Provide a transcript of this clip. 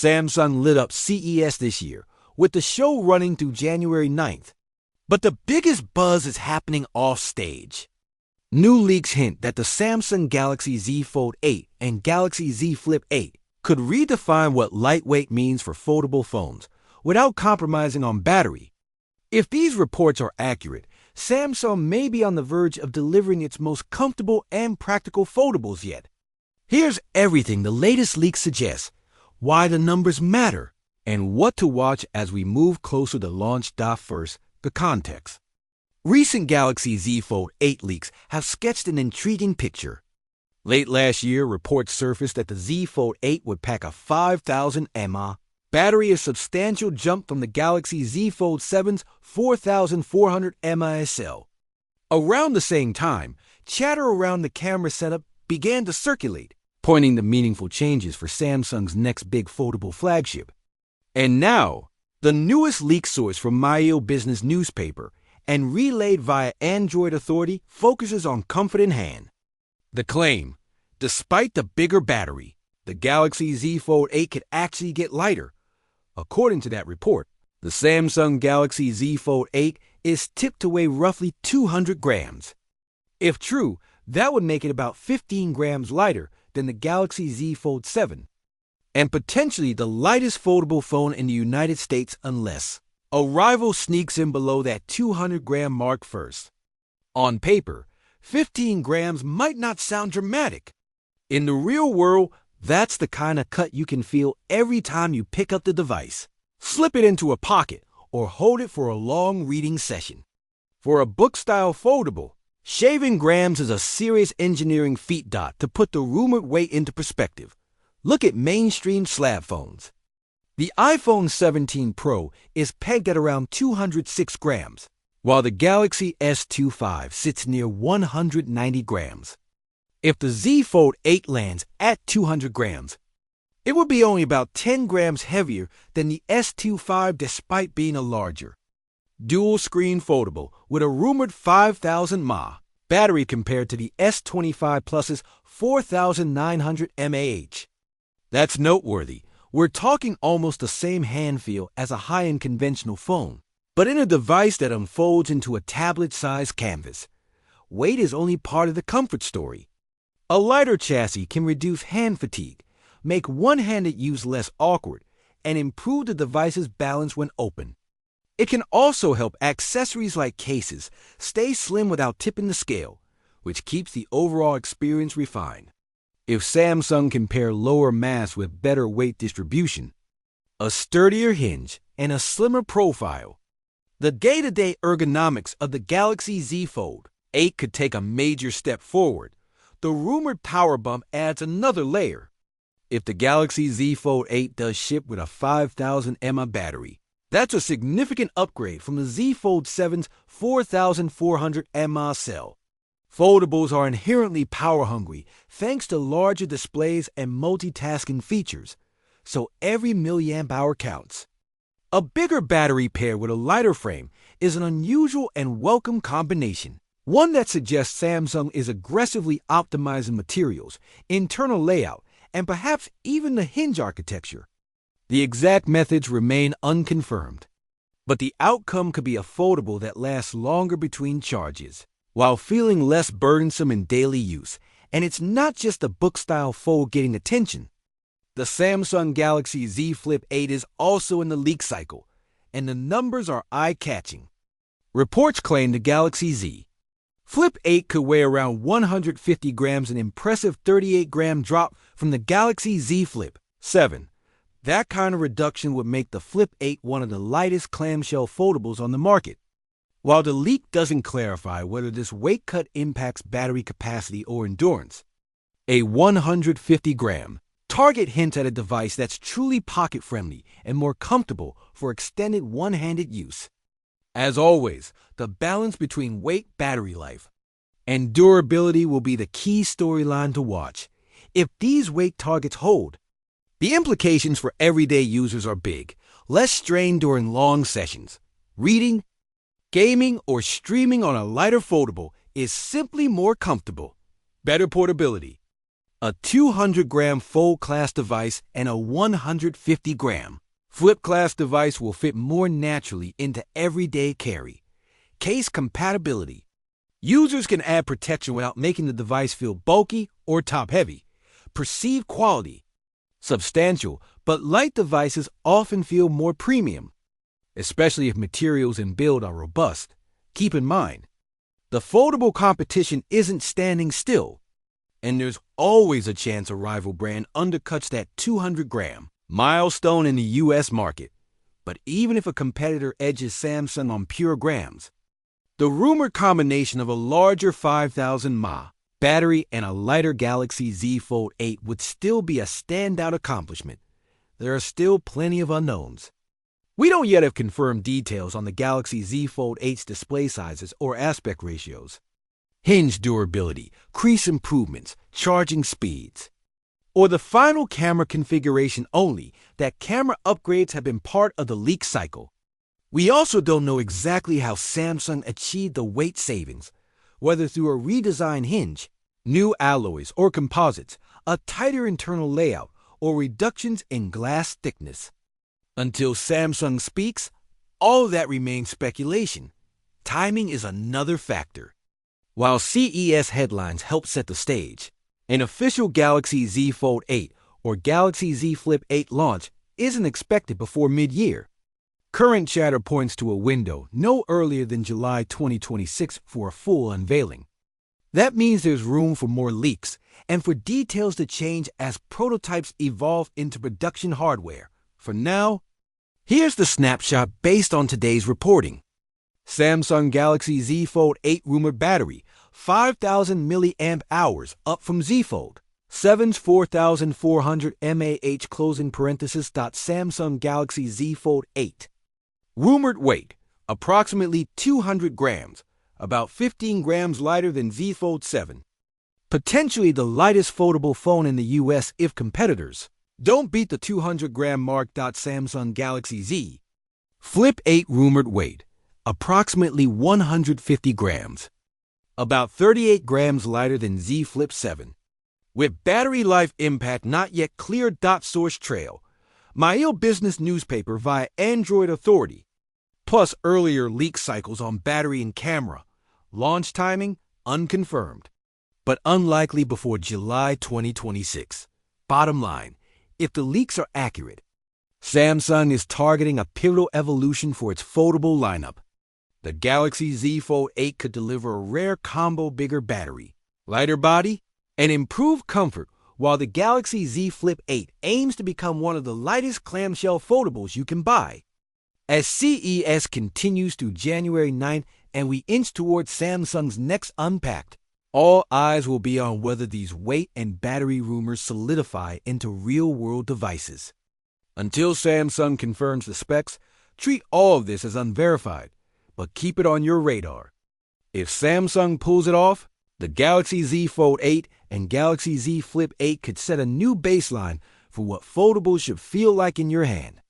Samsung lit up CES this year, with the show running through January 9th. But the biggest buzz is happening off-stage. New leaks hint that the Samsung Galaxy Z Fold 8 and Galaxy Z Flip 8 could redefine what lightweight means for foldable phones, without compromising on battery. If these reports are accurate, Samsung may be on the verge of delivering its most comfortable and practical foldables yet. Here's everything the latest leaks suggest, why the numbers matter, and what to watch as we move closer to launch. First, the context. Recent Galaxy Z Fold 8 leaks have sketched an intriguing picture. Late last year, reports surfaced that the Z Fold 8 would pack a 5,000 mAh battery, a substantial jump from the Galaxy Z Fold 7's 4,400 mAh cell. Around the same time, chatter around the camera setup began to circulate, pointing to meaningful changes for Samsung's next big foldable flagship. And now, the newest leak source from Mail Business newspaper and relayed via Android Authority focuses on comfort in hand. The claim, despite the bigger battery, the Galaxy Z Fold 8 could actually get lighter. According to that report, the Samsung Galaxy Z Fold 8 is tipped to weigh roughly 200 grams. If true, that would make it about 15 grams lighter than the Galaxy Z Fold 7, and potentially the lightest foldable phone in the United States unless a rival sneaks in below that 200-gram mark first. On paper, 15 grams might not sound dramatic. In the real world, that's the kind of cut you can feel every time you pick up the device, slip it into a pocket, or hold it for a long reading session. For a book-style foldable, shaving grams is a serious engineering feat. To put the rumored weight into perspective, look at mainstream slab phones. The iPhone 17 Pro is pegged at around 206 grams, while the Galaxy S25 sits near 190 grams. If the Z Fold 8 lands at 200 grams, it would be only about 10 grams heavier than the S25 despite being a larger, dual-screen foldable with a rumored 5,000 mAh battery compared to the S25 Plus's 4,900 mAh. That's noteworthy. We're talking almost the same hand feel as a high-end conventional phone, but in a device that unfolds into a tablet-sized canvas. Weight is only part of the comfort story. A lighter chassis can reduce hand fatigue, make one-handed use less awkward, and improve the device's balance when open. It can also help accessories like cases stay slim without tipping the scale, which keeps the overall experience refined. If Samsung can pair lower mass with better weight distribution, a sturdier hinge, and a slimmer profile, the day-to-day ergonomics of the Galaxy Z Fold 8 could take a major step forward. The rumored power bump adds another layer. If the Galaxy Z Fold 8 does ship with a 5,000 mAh battery, that's a significant upgrade from the Z Fold 7's 4,400 mAh cell. Foldables are inherently power-hungry thanks to larger displays and multitasking features, so every milliamp hour counts. A bigger battery paired with a lighter frame is an unusual and welcome combination, one that suggests Samsung is aggressively optimizing materials, internal layout, and perhaps even the hinge architecture. The exact methods remain unconfirmed, but the outcome could be a foldable that lasts longer between charges, while feeling less burdensome in daily use. And it's not just the book-style fold getting attention. The Samsung Galaxy Z Flip 8 is also in the leak cycle, and the numbers are eye-catching. Reports claim the Galaxy Z Flip 8 could weigh around 150 grams, an impressive 38-gram drop from the Galaxy Z Flip 7. That kind of reduction would make the Flip 8 one of the lightest clamshell foldables on the market. While the leak doesn't clarify whether this weight cut impacts battery capacity or endurance, a 150-gram target hints at a device that's truly pocket-friendly and more comfortable for extended one-handed use. As always, the balance between weight, battery life, and durability will be the key storyline to watch. If these weight targets hold, the implications for everyday users are big. Less strain during long sessions. Reading, gaming, or streaming on a lighter foldable is simply more comfortable. Better portability. a 200-gram fold-class device, and a 150-gram flip-class device will fit more naturally into everyday carry. Case compatibility. Users can add protection without making the device feel bulky or top-heavy. Perceived quality. Substantial, but light devices often feel more premium, especially if materials and build are robust. Keep in mind, the foldable competition isn't standing still, and there's always a chance a rival brand undercuts that 200-gram milestone in the U.S. market. But even if a competitor edges Samsung on pure grams, the rumored combination of a larger 5,000 mAh battery and a lighter Galaxy Z Fold 8 would still be a standout accomplishment. There are still plenty of unknowns. We don't yet have confirmed details on the Galaxy Z Fold 8's display sizes or aspect ratios, hinge durability, crease improvements, charging speeds, or the final camera configuration, only that camera upgrades have been part of the leak cycle. We also don't know exactly how Samsung achieved the weight savings, whether through a redesigned hinge, new alloys or composites, a tighter internal layout, or reductions in glass thickness. Until Samsung speaks, all of that remains speculation. Timing is another factor. While CES headlines help set the stage, an official Galaxy Z Fold 8 or Galaxy Z Flip 8 launch isn't expected before mid-year. Current chatter points to a window no earlier than July 2026 for a full unveiling. That means there's room for more leaks and for details to change as prototypes evolve into production hardware. For now, here's the snapshot based on today's reporting. Samsung Galaxy Z Fold 8 rumored battery, 5,000 mAh, up from Z Fold 7's 4,400 mAh, closing parenthesis. Samsung Galaxy Z Fold 8. Rumored weight, approximately 200 grams, about 15 grams lighter than Z Fold 7. Potentially the lightest foldable phone in the US if competitors don't beat the 200-gram mark. Samsung Galaxy Z Flip 8 rumored weight, approximately 150 grams, about 38 grams lighter than Z Flip 7. With battery life impact not yet clear. Source trail, Mail Business newspaper via Android Authority, plus earlier leak cycles on battery and camera. Launch timing unconfirmed, but unlikely before July 2026. Bottom line, if the leaks are accurate, Samsung is targeting a pivotal evolution for its foldable lineup. The Galaxy Z Fold 8 could deliver a rare combo: bigger battery, lighter body, and improved comfort, while the Galaxy Z Flip 8 aims to become one of the lightest clamshell foldables you can buy. As CES continues through January 9th and we inch towards Samsung's next Unpacked, all eyes will be on whether these weight and battery rumors solidify into real-world devices. Until Samsung confirms the specs, treat all of this as unverified, but keep it on your radar. If Samsung pulls it off, the Galaxy Z Fold 8 and Galaxy Z Flip 8 could set a new baseline for what foldables should feel like in your hand.